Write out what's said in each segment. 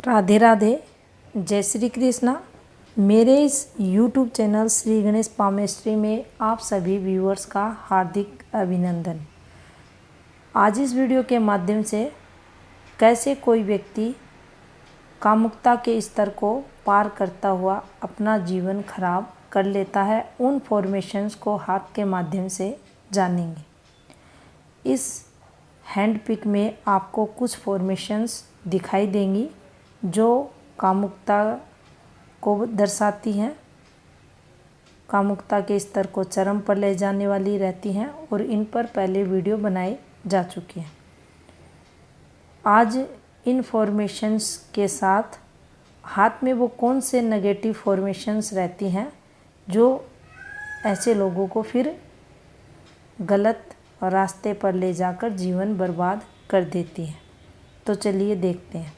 राधे राधे, जय श्री कृष्णा। मेरे इस YouTube channel Shri Ganesh palmistry में आप सभी व्यूअर्स का हार्दिक अभिनंदन। आज इस वीडियो के माध्यम से कैसे कोई व्यक्ति कामुकता के स्तर को पार करता हुआ अपना जीवन खराब कर लेता है, उन फॉर्मेशंस को हाथ के माध्यम से जानेंगे। इस हैंड पिक में आपको कुछ फॉर्मेशंस दिखाई देंगी जो कामुकता को दर्शाती हैं, कामुकता के स्तर को चरम पर ले जाने वाली रहती हैं और इन पर पहले वीडियो बनाई जा चुकी हैं। आज इन फॉर्मेशंस के साथ हाथ में वो कौन से नेगेटिव फॉर्मेशंस रहती हैं जो ऐसे लोगों को फिर गलत रास्ते पर ले जाकर जीवन बर्बाद कर देती हैं। तो चलिए देखते हैं।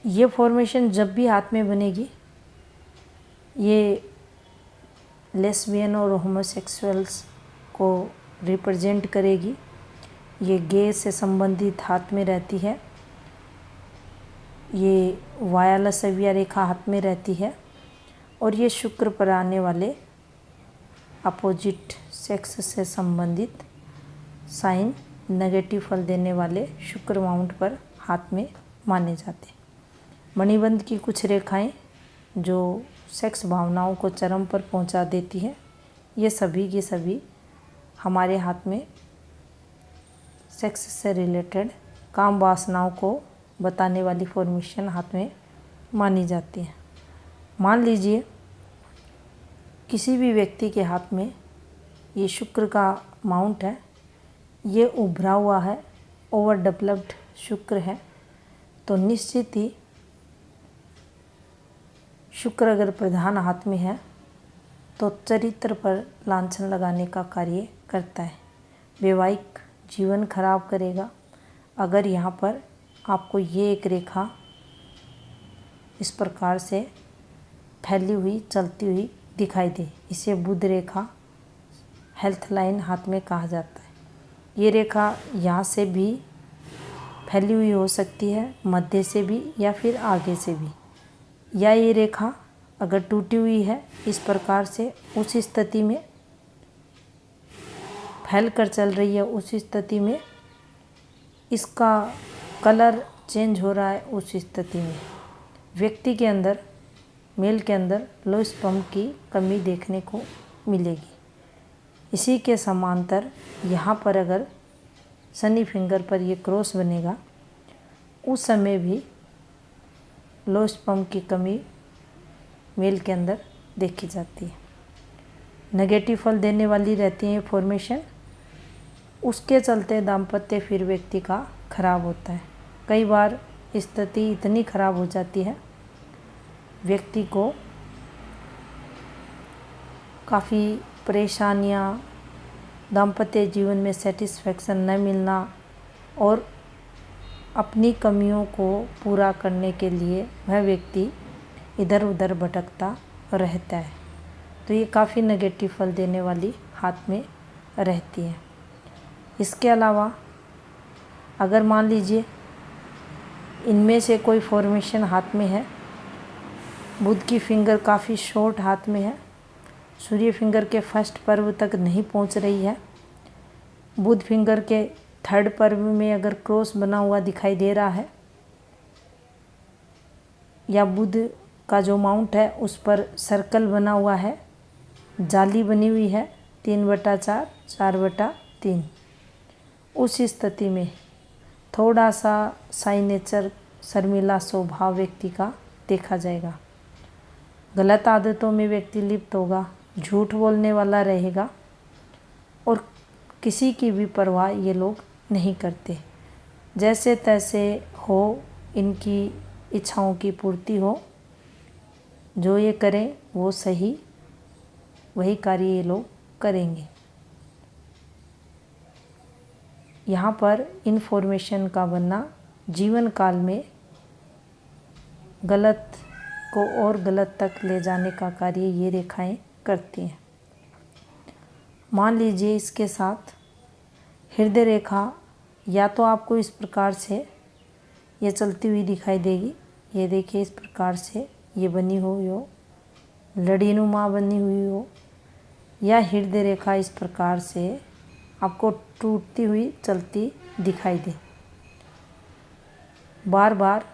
ये फॉर्मेशन जब भी हाथ में बनेगी, ये लेस्बियन और होमोसेक्सुअल्स को रिप्रेजेंट करेगी। ये गे से संबंधित हाथ में रहती है। ये वाया सविया रेखा हाथ में रहती है और ये शुक्र पर आने वाले अपोजिट सेक्स से संबंधित साइन नेगेटिव फल देने वाले शुक्र माउंट पर हाथ में माने जाते हैं। मणिबंध की कुछ रेखाएं जो सेक्स भावनाओं को चरम पर पहुंचा देती है, ये सभी के सभी हमारे हाथ में सेक्स से रिलेटेड काम वासनाओं को बताने वाली फॉर्मेशन हाथ में मानी जाती है। मान लीजिए किसी भी व्यक्ति के हाथ में ये शुक्र का माउंट है, ये उभरा हुआ है, ओवर डेवलप्ड शुक्र है, तो निश्चित ही शुक्र अगर प्रधान हाथ में है तो चरित्र पर लांछन लगाने का कार्य करता है, वैवाहिक जीवन खराब करेगा। अगर यहाँ पर आपको ये एक रेखा इस प्रकार से फैली हुई चलती हुई दिखाई दे, इसे बुध रेखा हेल्थ लाइन हाथ में कहा जाता है। ये रेखा यहाँ से भी फैली हुई हो सकती है, मध्य से भी या फिर आगे से भी, या ये रेखा अगर टूटी हुई है इस प्रकार से उस स्थिति में फैल कर चल रही है, उस स्थिति में इसका कलर चेंज हो रहा है, उस स्थिति में व्यक्ति के अंदर, मेल के अंदर लो स्पर्म की कमी देखने को मिलेगी। इसी के समांतर यहाँ पर अगर शनि फिंगर पर ये क्रॉस बनेगा, उस समय भी लो स्पर्म की कमी मेल के अंदर देखी जाती है। नेगेटिव फल देने वाली रहती है ये फॉर्मेशन। उसके चलते दाम्पत्य फिर व्यक्ति का खराब होता है। कई बार स्थिति इतनी खराब हो जाती है, व्यक्ति को काफ़ी परेशानियाँ, दाम्पत्य जीवन में सेटिस्फैक्शन न मिलना और अपनी कमियों को पूरा करने के लिए वह व्यक्ति इधर उधर भटकता रहता है। तो ये काफ़ी नेगेटिव फल देने वाली हाथ में रहती है। इसके अलावा अगर मान लीजिए इनमें से कोई फॉर्मेशन हाथ में है, बुध की फिंगर काफ़ी शॉर्ट हाथ में है, सूर्य फिंगर के फर्स्ट पर्व तक नहीं पहुंच रही है, बुध फिंगर के थर्ड पर्व में अगर क्रॉस बना हुआ दिखाई दे रहा है, या बुध का जो माउंट है उस पर सर्कल बना हुआ है, जाली बनी हुई है 3/4, 4/3, उस स्थिति में थोड़ा सा साइन नेचर शर्मिला स्वभाव व्यक्ति का देखा जाएगा। गलत आदतों में व्यक्ति लिप्त होगा, झूठ बोलने वाला रहेगा और किसी की भी परवाह ये लोग नहीं करते। जैसे तैसे हो, इनकी इच्छाओं की पूर्ति हो, जो ये करें वो सही, वही कार्य ये लोग करेंगे। यहाँ पर इन्फॉर्मेशन का बनना जीवन काल में गलत को और गलत तक ले जाने का कार्य ये रेखाएं करती हैं। मान लीजिए इसके साथ हृदय रेखा या तो आपको इस प्रकार से ये चलती हुई दिखाई देगी। ये देखिए इस प्रकार से ये बनी हुई हो, लड़ीनुमा बनी हुई हो, या हृदय रेखा इस प्रकार से आपको टूटती हुई चलती दिखाई दे। बार बार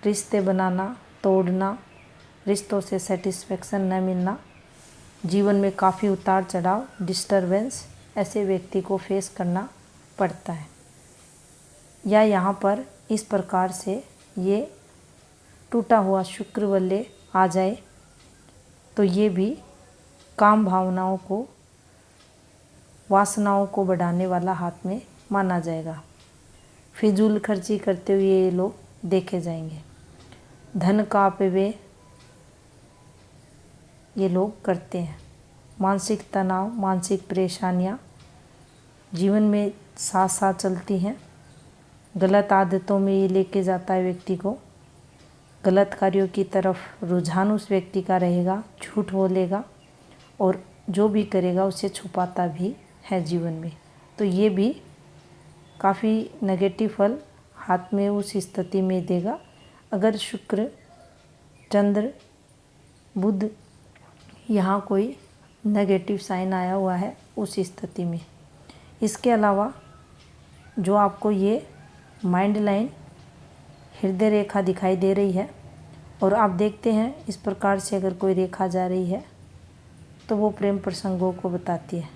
रिश्ते बनाना, तोड़ना, रिश्तों से सेटिस्फेक्शन न मिलना, जीवन में काफ़ी उतार चढ़ाव, डिस्टरबेंस ऐसे व्यक्ति को फेस करना पड़ता है। या यहाँ पर इस प्रकार से ये टूटा हुआ शुक्र बल्ले आ जाए तो ये भी काम भावनाओं को, वासनाओं को बढ़ाने वाला हाथ में माना जाएगा। फिजूल खर्ची करते हुए ये लोग देखे जाएंगे। धन का अपव्यय ये लोग करते हैं। मानसिक तनाव, मानसिक परेशानियाँ जीवन में साथ साथ चलती हैं। गलत आदतों में ये लेके जाता है व्यक्ति को। गलत कार्यों की तरफ रुझान उस व्यक्ति का रहेगा, झूठ बोलेगा और जो भी करेगा उसे छुपाता भी है जीवन में। तो ये भी काफ़ी नेगेटिव फल हाथ में उस स्थिति में देगा अगर शुक्र, चंद्र, बुध यहाँ कोई नेगेटिव साइन आया हुआ है उस स्थिति में। इसके अलावा जो आपको ये माइंड लाइन, हृदय रेखा दिखाई दे रही है और आप देखते हैं इस प्रकार से अगर कोई रेखा जा रही है तो वो प्रेम प्रसंगों को बताती है।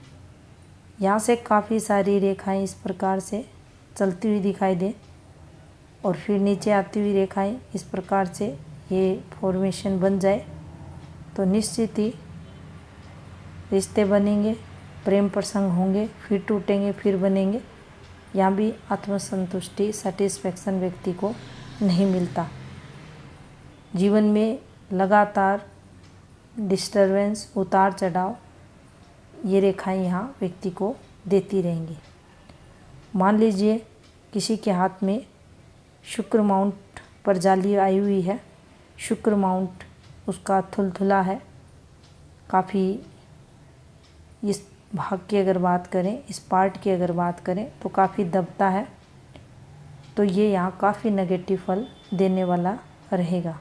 यहाँ से काफ़ी सारी रेखाएं इस प्रकार से चलती हुई दिखाई दे और फिर नीचे आती हुई रेखाएं इस प्रकार से ये फॉर्मेशन बन जाए तो निश्चित ही रिश्ते बनेंगे, प्रेम प्रसंग होंगे, फिर टूटेंगे, फिर बनेंगे। यहाँ भी आत्मसंतुष्टि, सेटिस्फेक्शन व्यक्ति को नहीं मिलता। जीवन में लगातार डिस्टरबेंस, उतार चढ़ाव ये रेखाएं यहाँ व्यक्ति को देती रहेंगी। मान लीजिए किसी के हाथ में शुक्र माउंट पर जाली आई हुई है, शुक्र माउंट उसका थुलथुला है, काफ़ी इस भाग की अगर बात करें, इस पार्ट की अगर बात करें तो काफ़ी दबता है, तो ये यहाँ काफ़ी नेगेटिव फल देने वाला रहेगा।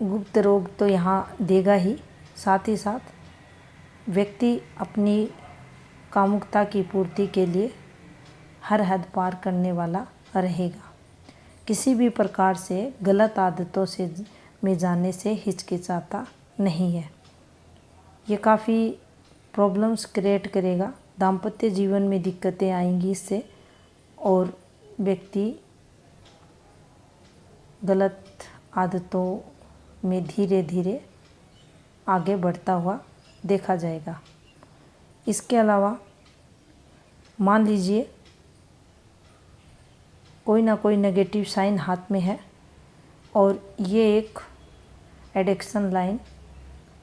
गुप्त रोग तो यहाँ देगा ही, साथ ही साथ व्यक्ति अपनी कामुकता की पूर्ति के लिए हर हद पार करने वाला रहेगा। किसी भी प्रकार से गलत आदतों से में जाने से हिचकिचाता नहीं है। ये काफ़ी प्रॉब्लम्स क्रिएट करेगा, दाम्पत्य जीवन में दिक्कतें आएंगी इससे और व्यक्ति गलत आदतों में धीरे धीरे आगे बढ़ता हुआ देखा जाएगा। इसके अलावा मान लीजिए कोई ना कोई नेगेटिव साइन हाथ में है और ये एक एडिक्शन लाइन,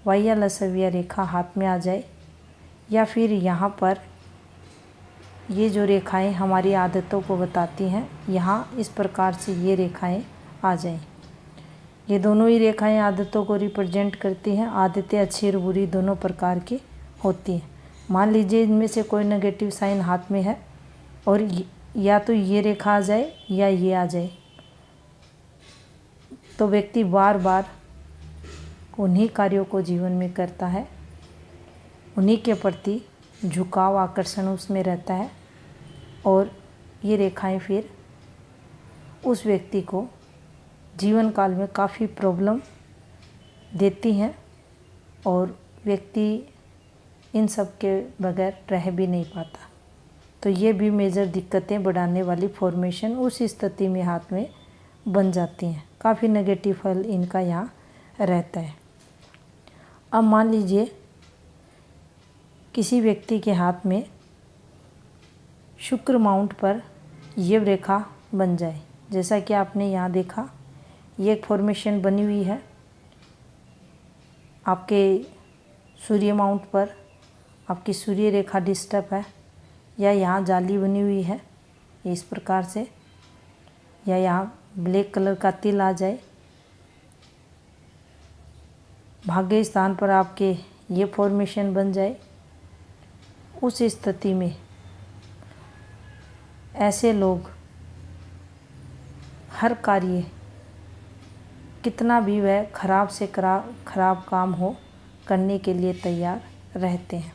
वाह्य लसव्य रेखा हाथ में आ जाए, या फिर यहाँ पर ये जो रेखाएं हमारी आदतों को बताती हैं, यहाँ इस प्रकार से ये रेखाएं आ जाएं। ये दोनों ही रेखाएं आदतों को रिप्रेजेंट करती हैं। आदतें अच्छी और बुरी दोनों प्रकार की होती हैं। मान लीजिए इनमें से कोई नेगेटिव साइन हाथ में है और या तो ये रेखा आ जाए या ये आ जाए, तो व्यक्ति बार बार उन्हीं कार्यों को जीवन में करता है, उन्हीं के प्रति झुकाव, आकर्षण उसमें रहता है और ये रेखाएं फिर उस व्यक्ति को जीवन काल में काफ़ी प्रॉब्लम देती हैं और व्यक्ति इन सब के बगैर रह भी नहीं पाता। तो ये भी मेजर दिक्कतें बढ़ाने वाली फॉर्मेशन उस स्थिति में हाथ में बन जाती हैं। काफ़ी नेगेटिव फल इनका यहाँ रहता है। अब मान लीजिए किसी व्यक्ति के हाथ में शुक्र माउंट पर ये रेखा बन जाए, जैसा कि आपने यहाँ देखा, ये एक फॉर्मेशन बनी हुई है। आपके सूर्य माउंट पर आपकी सूर्य रेखा डिस्टर्ब है, या यहाँ जाली बनी हुई है इस प्रकार से, या यहाँ ब्लैक कलर का तिल आ जाए, भाग्य स्थान पर आपके ये फॉर्मेशन बन जाए, उस स्थिति में ऐसे लोग हर कार्य कितना भी वह खराब से खराब काम हो करने के लिए तैयार रहते हैं।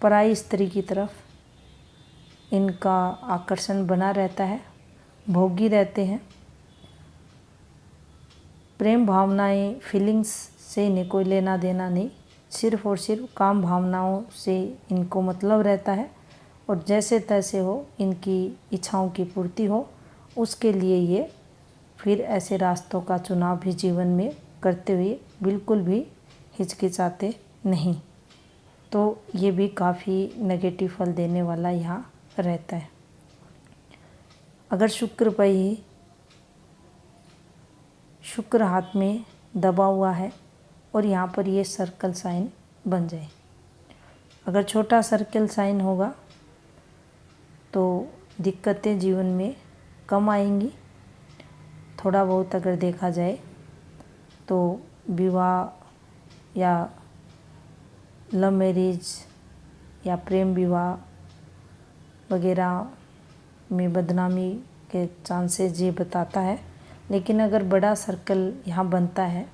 पराई स्त्री की तरफ इनका आकर्षण बना रहता है, भोगी रहते हैं। प्रेम भावनाएं, फीलिंग्स से इन्हें कोई लेना देना नहीं, सिर्फ और सिर्फ काम भावनाओं से इनको मतलब रहता है। और जैसे तैसे हो इनकी इच्छाओं की पूर्ति हो, उसके लिए ये फिर ऐसे रास्तों का चुनाव भी जीवन में करते हुए बिल्कुल भी हिचकिचाते नहीं। तो ये भी काफ़ी नेगेटिव फल देने वाला यहाँ रहता है। अगर शुक्र हाथ में दबा हुआ है और यहाँ पर ये सर्कल साइन बन जाए, अगर छोटा सर्कल साइन होगा तो दिक्कतें जीवन में कम आएंगी। थोड़ा बहुत अगर देखा जाए तो विवाह या लव मैरिज या प्रेम विवाह वगैरह में बदनामी के चांसेस ये बताता है। लेकिन अगर बड़ा सर्कल यहाँ बनता है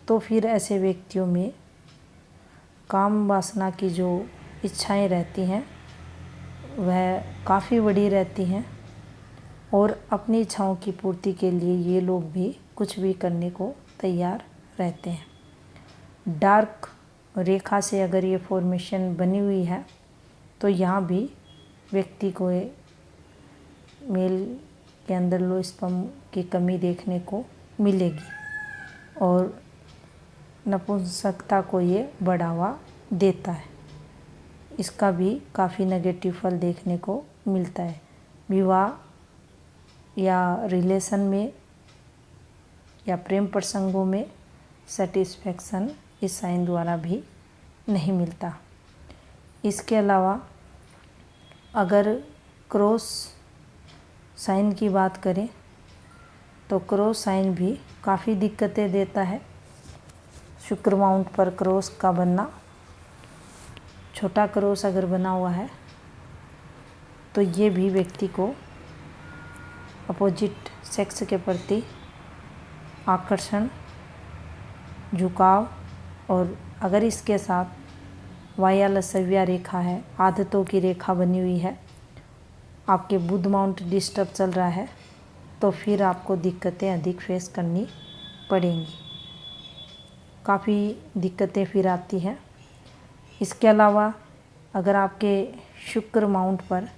तो फिर ऐसे व्यक्तियों में काम वासना की जो इच्छाएं रहती हैं वह काफ़ी बड़ी रहती हैं और अपनी इच्छाओं की पूर्ति के लिए ये लोग भी कुछ भी करने को तैयार रहते हैं। डार्क रेखा से अगर ये फॉर्मेशन बनी हुई है तो यहाँ भी व्यक्ति को मेल के अंदर लो स्पर्म की कमी देखने को मिलेगी और नपुंसकता को ये बढ़ावा देता है। इसका भी काफ़ी नेगेटिव फल देखने को मिलता है। विवाह या रिलेशन में या प्रेम प्रसंगों में सेटिस्फैक्शन इस साइन द्वारा भी नहीं मिलता। इसके अलावा अगर क्रॉस साइन की बात करें तो क्रॉस साइन भी काफ़ी दिक्कतें देता है। शुक्र माउंट पर क्रॉस का बनना, छोटा क्रॉस अगर बना हुआ है तो ये भी व्यक्ति को अपोजिट सेक्स के प्रति आकर्षण, झुकाव, और अगर इसके साथ वायलसव्या रेखा है, आदतों की रेखा बनी हुई है, आपके बुध माउंट डिस्टर्ब चल रहा है तो फिर आपको दिक्कतें अधिक फेस करनी पड़ेंगी। काफ़ी दिक्कतें फिर आती हैं। इसके अलावा अगर आपके शुक्र माउंट पर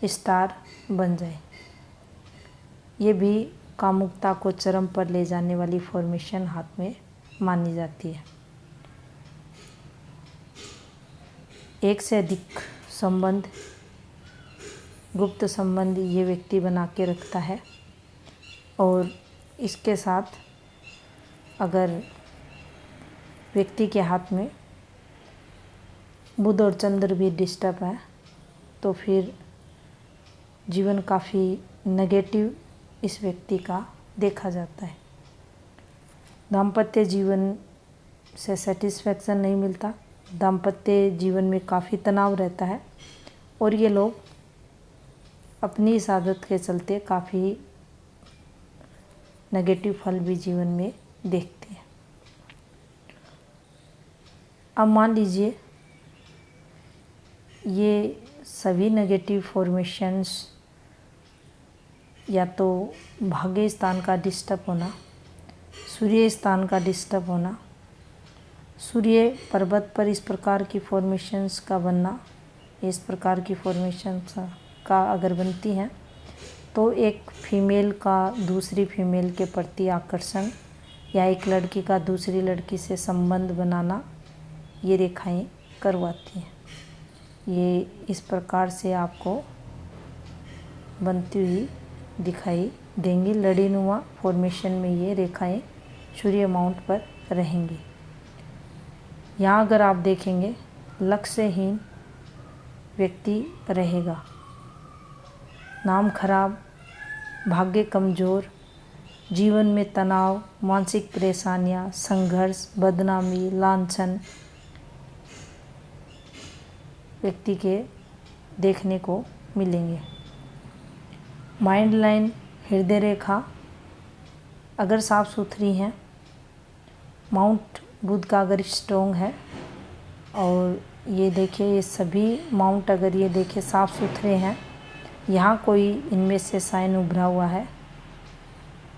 स्टार बन जाए, ये भी कामुकता को चरम पर ले जाने वाली फॉर्मेशन हाथ में मानी जाती है। एक से अधिक संबंध, गुप्त संबंध ये व्यक्ति बना के रखता है और इसके साथ अगर व्यक्ति के हाथ में बुध और चंद्र भी डिस्टर्ब है तो फिर जीवन काफ़ी नेगेटिव इस व्यक्ति का देखा जाता है। दाम्पत्य जीवन से सेटिस्फैक्शन नहीं मिलता, दाम्पत्य जीवन में काफ़ी तनाव रहता है और ये लोग अपनी इस आदत के चलते काफ़ी नेगेटिव फल भी जीवन में देखते हैं। अब मान लीजिए ये सभी नेगेटिव फॉर्मेशंस या तो भाग्य स्थान का डिस्टर्ब होना, सूर्य स्थान का डिस्टर्ब होना, सूर्य पर्वत पर इस प्रकार की फॉर्मेशंस का बनना, इस प्रकार की फॉर्मेशंस का अगर बनती हैं तो एक फीमेल का दूसरी फीमेल के प्रति आकर्षण या एक लड़की का दूसरी लड़की से संबंध बनाना ये रेखाएं करवाती हैं। ये इस प्रकार से आपको बनती हुई दिखाई देंगी। लड़ीनुमा फॉर्मेशन में ये रेखाएं सूर्य माउंट पर रहेंगी। यहाँ अगर आप देखेंगे लक्ष्यहीन व्यक्ति रहेगा, नाम खराब, भाग्य कमज़ोर, जीवन में तनाव, मानसिक परेशानियाँ, संघर्ष, बदनामी, लांछन व्यक्ति के देखने को मिलेंगे। माइंड लाइन, हृदय रेखा अगर साफ सुथरी हैं, माउंट बुध का अगर स्ट्रॉन्ग है, और ये देखिए ये सभी माउंट अगर ये देखिए साफ सुथरे हैं, यहाँ कोई इनमें से साइन उभरा हुआ है,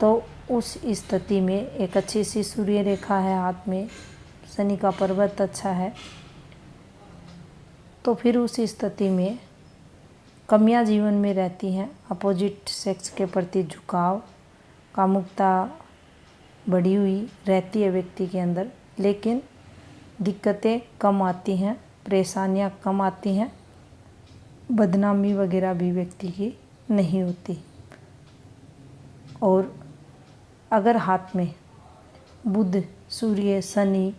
तो उस स्थिति में एक अच्छी सी सूर्य रेखा है हाथ में, शनि का पर्वत अच्छा है, तो फिर उस स्थिति में कमियां जीवन में रहती हैं। अपोजिट सेक्स के प्रति झुकाव, कामुकता बढ़ी हुई रहती है व्यक्ति के अंदर, लेकिन दिक्कतें कम आती हैं, परेशानियां कम आती हैं, बदनामी वगैरह भी व्यक्ति की नहीं होती। और अगर हाथ में बुध, सूर्य, शनि,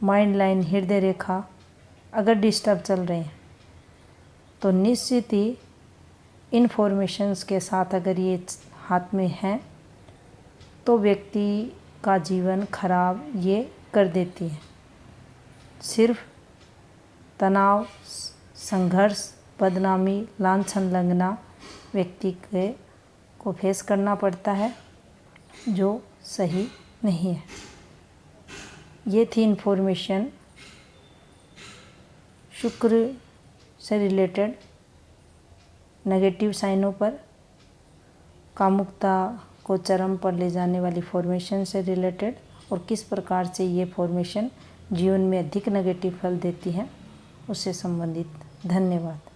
माइंड लाइन, हृदय रेखा अगर डिस्टर्ब चल रहे हैं, तो निश्चित ही इन्फॉर्मेशंस के साथ अगर ये हाथ में हैं, तो व्यक्ति का जीवन खराब ये कर देती है। सिर्फ तनाव, संघर्ष, बदनामी, लांछन लगना व्यक्ति को फेस करना पड़ता है, जो सही नहीं है। ये थी इन्फॉर्मेशन शुक्र से रिलेटेड नेगेटिव साइनों पर, कामुकता को चरम पर ले जाने वाली फॉर्मेशन से रिलेटेड, और किस प्रकार से ये फॉर्मेशन जीवन में अधिक नेगेटिव फल देती है उससे संबंधित। धन्यवाद।